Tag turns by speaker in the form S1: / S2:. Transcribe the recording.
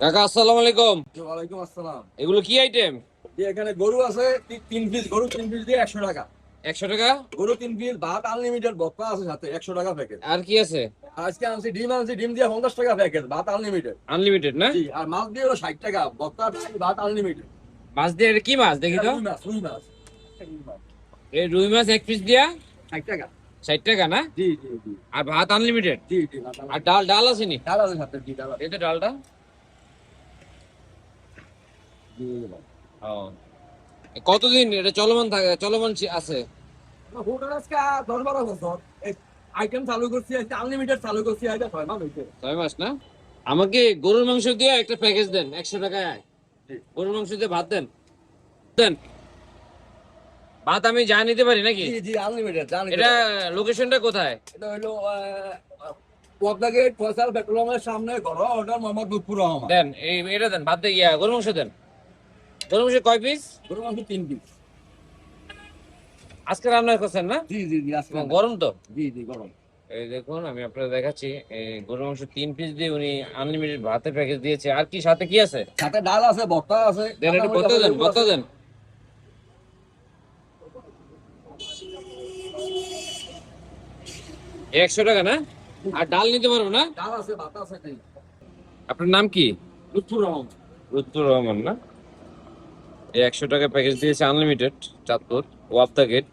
S1: কাকা আসসালামু আলাইকুম।
S2: ওয়ালাইকুম আসসালাম।
S1: এগুলো কি আইটেম?
S2: এখানে গরু আছে 3 পিস, গরু 3 পিস দিয়ে 100 টাকা।
S1: 100 টাকা?
S2: গরু 3 পিস, ভাত আনলিমিটেড, বক্তা আছে সাথে, 100 টাকা প্যাকেট।
S1: আর কি আছে?
S2: আজকে আনছি ডিম দিয়ে 50 টাকা প্যাকেট, ভাত আনলিমিটেড।
S1: আনলিমিটেড না?
S2: জি, আর মাছ দিয়ে হলো 60 টাকা, বক্তা ভাত আনলিমিটেড।
S1: মাছ দিয়ে এটা কি মাছ দেখি তো?
S2: রুই মাছ।
S1: এই রুই মাছ এক পিস দিয়া
S2: 60 টাকা।
S1: 60 টাকা না?
S2: জি জি জি
S1: আর ভাত আনলিমিটেড?
S2: জি জি ভাত
S1: আর
S2: unlimited।
S1: ডাল ডাল আছে নি?
S2: ডাল আছে সাথে, জি ডাল আছে।
S1: এই তো ডালটা।
S2: জি ভাই।
S1: ও, কতদিন এটা আছে?
S2: হোটেল আজকে 10-12 বছর আইটেম চালু করছি, আজকে আনলিমিটেড চালু করছি, আজকে 6 মাস হয়েছে।
S1: 6 মাস না? আমাকে গরুর মাংস দিয়ে একটা প্যাকেজ দেন 100 টাকায়।
S2: জি
S1: গরুর মাংস দিয়ে ভাত দেন। দেন। ভাত আমি যা নিতে পারি নাকি?
S2: জি জি আনলিমিটেড জানি।
S1: এটা লোকেশনটা কোথায়?
S2: এটা হলো পদ্মা গেট, ফয়সাল পেট্রোল সামনে, ঘর অর্ডার মোহাম্মদ লুৎফুর রহমান।
S1: দেন এটা দেন, ভাত দিয়ে গরুর মাংস দেন। গরুর মাংস কয় পিস?
S2: গরু মাংস 3 পিস।
S1: আজকে রান্না করছেন না?
S2: জি জি জি আজকে
S1: গরম তো।
S2: জি জি গরম।
S1: এই দেখুন আমি আপনাদের দেখাচ্ছি, এই গরুর মাংস 3 পিস দিয়ে উনি আনলিমিটেড ভাতের প্যাকেজ দিয়েছে। আর কি সাথে কি আছে?
S2: সাথে ডাল আছে, ভর্তা আছে,
S1: দেন একটু
S2: কাঁচামরিচ
S1: ভর্তা
S2: আছে,
S1: দেন,
S2: লেবু
S1: ভর্তা
S2: আছে।
S1: দেন। 100 টাকা না? আর ডাল নিতে পারবো না?
S2: ডাল আছে, ভাত আছে, নেই।
S1: আপনার নাম কি?
S2: লুৎফুর রহমান।
S1: লুৎফুর রহমান না? এই 100 টাকা প্যাকেজ দিয়েছে আনলিমিটেড, চাঁদপুর ওয়াপদা গেট।